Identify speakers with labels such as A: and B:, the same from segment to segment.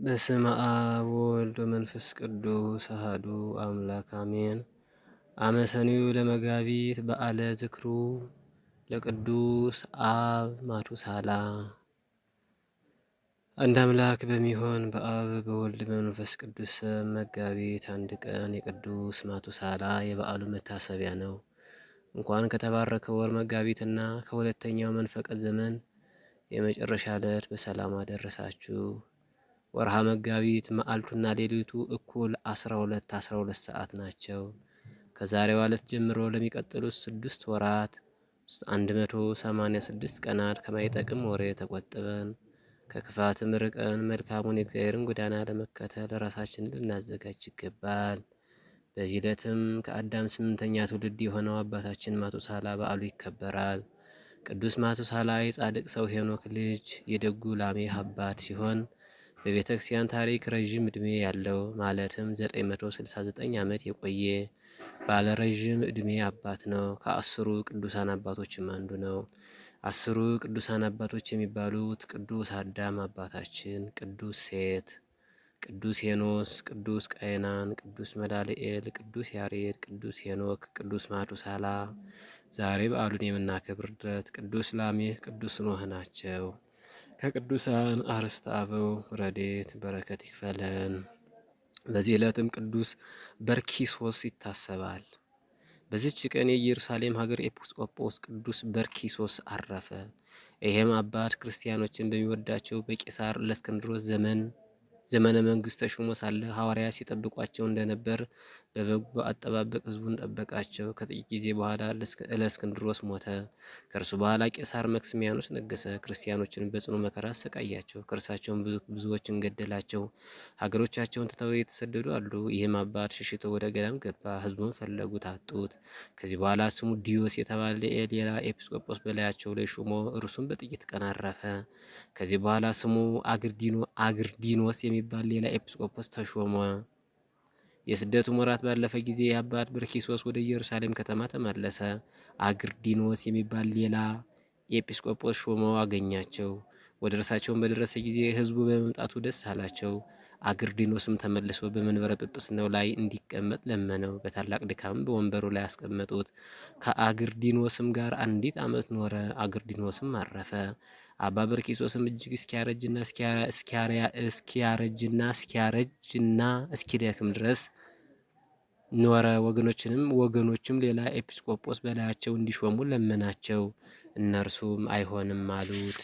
A: በስመ አብ ወወልድ ወመንፈስ ቅዱስ አሐዱ አምላክ አሜን። አመ ሰኒዩ ለመጋቢት በዓለ ዝክሩ ለቅዱስ አብ ማቱሳላ። አንድ አምላክ በሚሆን በአብ በወልድ በመንፈስ ቅዱስ ስም መጋቢት አንድ ቀን የቅዱስ ማቱሳላ የበዓሉ መታሰቢያ ነው። እንኳን ከተባረከው ወር መጋቢትና ከሁለተኛው መንፈቀ ዘመን የመጨረሻ ዕለት በሰላም አደረሳችሁ። ወርሃ መጋቢት መዓልቱና ሌሊቱ እኩል 12 ሰዓት ናቸው። ከዛሬው ዕለት ጀምሮ ለሚቀጥሉት 6 ወራት 186 ቀናት ከማይጠቅም ወሬ ተቆጥበን ከክፋትም ርቀን መልካሙን የእግዚአብሔርን ጎዳና ለመከተል ራሳችንን ልናዘጋጅ ይገባል። በዚህ ዕለትም ከአዳም 8ኛ ትውልድ የሆነው አባታችን ማቱሳላ በዓሉ ይከበራል። ቅዱስ ማቱሳላ የጻድቅ ሰው ሄኖክ ልጅ የደጉ ላሜህ አባት ሲሆን በቤተ ክርስቲያን ታሪክ ረዥም ዕድሜ ያለው ማለትም 969 ዓመት የቆየ ባለ ረዥም ዕድሜ አባት ነው። ከ10ሩ ቅዱሳን አባቶችም አንዱ ነው። 10ሩ ቅዱሳን አባቶች የሚባሉት ቅዱስ አዳም አባታችን፣ ቅዱስ ሴት፣ ቅዱስ ሄኖስ፣ ቅዱስ ቃይናን፣ ቅዱስ መዳልኤል፣ ቅዱስ ያሬድ፣ ቅዱስ ሄኖክ፣ ቅዱስ ማቱሳላ፣ ዛሬ በዓሉን የምናከብርለት ቅዱስ ላሜህ፣ ቅዱስ ኖህ ናቸው። ከቅዱሳን አርዕስተ አበው ረድኤት በረከት ይክፈለን። በዚህ ዕለትም ቅዱስ በርኪሶስ ይታሰባል። በዚች ቀን የኢየሩሳሌም ሀገር ኤጲስቆጶስ ቅዱስ በርኪሶስ አረፈ። ይሄም አባት ክርስቲያኖችን በሚወዳቸው በቄሳር ለእስክንድሮስ ዘመነ መንግስት ተሹሞ ሳለ ሐዋርያ ሲጠብቋቸው እንደነበር በበጎ አጠባበቅ ሕዝቡን ጠበቃቸው። ከጥቂት ጊዜ በኋላ ለእስክንድሮስ ሞተ። ከእርሱ በኋላ ቄሳር መክስሚያኖስ ነገሰ። ክርስቲያኖችን በጽኑ መከራ አሰቃያቸው። ከእርሳቸውን ብዙዎችን ገደላቸው። ሀገሮቻቸውን ትተው የተሰደዱ አሉ። ይህም አባት ሸሽቶ ወደ ገዳም ገባ። ሕዝቡን ፈለጉት፣ አጡት። ከዚህ በኋላ ስሙ ዲዮስ የተባለ ሌላ ኤጲስቆጶስ በላያቸው ላይ ሾሞ እርሱም በጥቂት ቀን አረፈ። ከዚህ በኋላ ስሙ አግርዲኖስ የሚባል ሌላ ኤጲስቆጶስ ተሾመ። የስደቱም ወራት ባለፈ ጊዜ የአባት በርኪሶስ ወደ ኢየሩሳሌም ከተማ ተመለሰ። አግርዲኖስ የሚባል ሌላ ኤጲስቆጶስ ሾመው አገኛቸው። ወደ እርሳቸውን በደረሰ ጊዜ ሕዝቡ በመምጣቱ ደስ አላቸው። አግርዲኖስም ተመልሶ በመንበረ ጵጵስናው ላይ እንዲቀመጥ ለመነው። በታላቅ ድካም በወንበሩ ላይ አስቀመጡት። ከአግርዲኖስም ጋር 1 ዓመት ኖረ። አግርዲኖስም አረፈ። አባ በርኪሶስም እጅግ እስኪያረጅና እስኪደክም ድረስ ኖረ። ወገኖችም ሌላ ኤጲስቆጶስ በላያቸው እንዲሾሙ ለመናቸው። እነርሱም አይሆንም አሉት።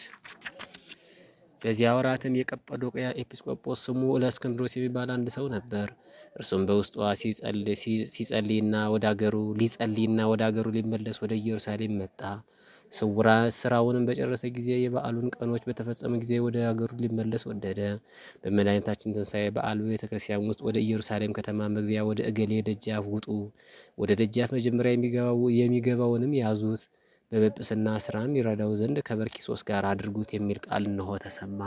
A: በዚያ ወራትም የቀጰዶቅያ ኤጲስቆጶስ ስሙ እለእስክንድሮስ የሚባል አንድ ሰው ነበር። እርሱም በውስጧ ሊጸልይና ወደ አገሩ ሊመለስ ወደ ኢየሩሳሌም መጣ። ስራውንም በጨረሰ ጊዜ የበዓሉን ቀኖች በተፈጸመ ጊዜ ወደ አገሩ ሊመለስ ወደደ። በመድኃኒታችን ትንሣኤ በዓል በቤተ ክርስቲያን ውስጥ ወደ ኢየሩሳሌም ከተማ መግቢያ ወደ እገሌ ደጃፍ ውጡ፣ ወደ ደጃፍ መጀመሪያ የሚገባውንም ያዙት፣ በጵጵስና ስራም ይረዳው ዘንድ ከበርኪሶስ ጋር አድርጉት የሚል ቃል እንሆ ተሰማ።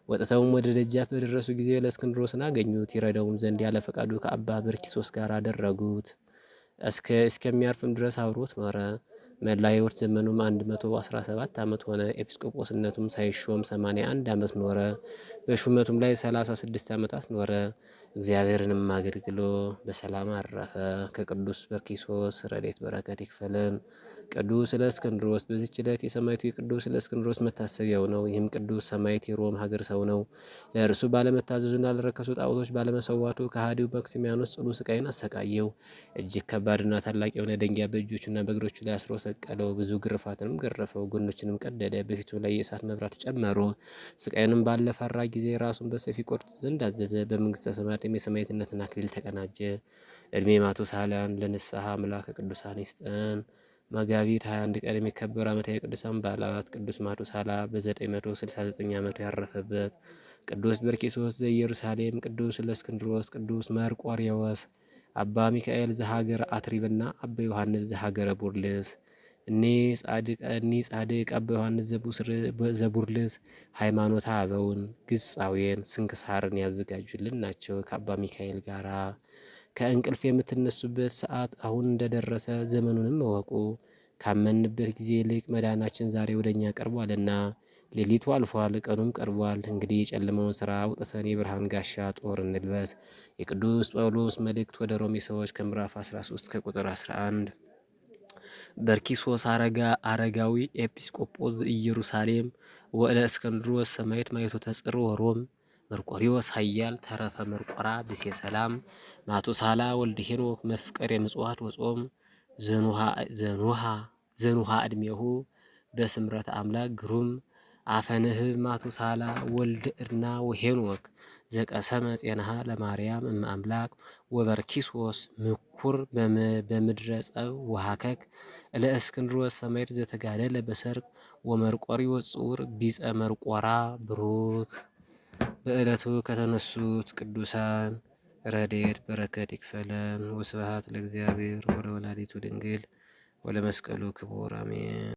A: ወጥተውም ወደ ደጃፍ በደረሱ ጊዜ ለእስክንድሮስን አገኙት። ይረዳውም ዘንድ ያለ ፈቃዱ ከአባ በርኪሶስ ጋር አደረጉት። እስከሚያርፍም ድረስ አብሮት ኖረ። መላ ሕይወት ዘመኑም 117 ዓመት ሆነ። ኤጲስቆጶስነቱም ሳይሾም 81 ዓመት ኖረ። በሹመቱም ላይ 36 ዓመታት ኖረ። እግዚአብሔርንም አገልግሎ በሰላም አረፈ። ከቅዱስ በርኪሶስ ረድኤት በረከት ይክፈለን። ቅዱስ እለእስክንድሮስ። በዚህች ዕለት የሰማዕቱ የቅዱስ እለእስክንድሮስ መታሰቢያው ነው። ይህም ቅዱስ ሰማዕት የሮም ሀገር ሰው ነው። ለእርሱ ባለመታዘዙና ለረከሱ ጣዖቶች ባለመሰዋቱ ከሃዲው መክስሚያኖስ ጽኑ ስቃይን አሰቃየው። እጅግ ከባድና ታላቅ የሆነ ደንጊያ በእጆቹና በእግሮቹ ላይ አስሮ ሰቀለው። ብዙ ግርፋትንም ገረፈው። ጎኖችንም ቀደደ። በፊቱ ላይ የእሳት መብራት ጨመሩ። ስቃይንም ባለፈራ ጊዜ ራሱን በሰይፍ ይቆርጥ ዘንድ አዘዘ። በመንግስተ ሰማያትም የሰማዕትነትን አክሊል ተቀናጀ። እድሜ ማቱሳላን ለንስሐ አምላከ ቅዱሳን ይስጠን። መጋቢት 21 ቀን የሚከበሩ ዓመታዊ ቅዱሳን በዓላት ቅዱስ ማቱሳላ በ969 ዓመቱ ያረፈበት፣ ቅዱስ በርኪሶስ ዘኢየሩሳሌም፣ ቅዱስ እለእስክንድሮስ፣ ቅዱስ መርቆሬዎስ፣ አባ ሚካኤል ዘሀገረ አትሪብና አባ ዮሐንስ ዘሀገረ ቡርልስ። እኒህ ጻድቅ አባ ዮሐንስ ዘቡርልስ ሃይማኖተ አበውን ግጻዌን ስንክሳርን ያዘጋጁልን ናቸው። ከአባ ሚካኤል ጋራ ከእንቅልፍ የምትነሱበት ሰዓት አሁን እንደደረሰ ዘመኑንም እወቁ። ካመንበት ጊዜ ይልቅ መዳናችን ዛሬ ወደኛ ቀርቧልና ሌሊቱ አልፏል፣ ቀኑም ቀርቧል። እንግዲህ የጨለመውን ስራ አውጥተን የብርሃን ጋሻ ጦር እንልበስ። የቅዱስ ጳውሎስ መልእክት ወደ ሮሜ ሰዎች ከምዕራፍ 13 ከቁጥር 11። በርኪሶስ አረጋዊ ኤጲስቆጶስ ኢየሩሳሌም ወእለ እስክንድሮስ ሰማዕት ማይቶ ተጽሮ ሮም መርቆሪዎስ ኃያል ተረፈ መርቆራ ብሴ ሰላም ማቱሳላ ወልድ ሄኖክ መፍቀር የምጽዋት ወጾም ዘኑሃ ዕድሜሁ በስምረት አምላክ ግሩም አፈንህብ ማቱሳላ ወልድ እድና ወሄኖክ ዘቀሰመ ጼናሃ ለማርያም እመ አምላክ ወበርኪሶስ ምኩር በምድረ ጸብ ወሃከክ ለእስክንድሮስ ሰማዕት ዘተጋደለ በሰርክ ወመርቆሪዎስ ጽዑር ቢጸ መርቆራ ብሩክ። በዕለቱ ከተነሱት ቅዱሳን ረድኤት በረከት ይክፈለን። ወስብሐት ለእግዚአብሔር ወለወላዲቱ ድንግል ወለመስቀሉ ክቡር አሜን።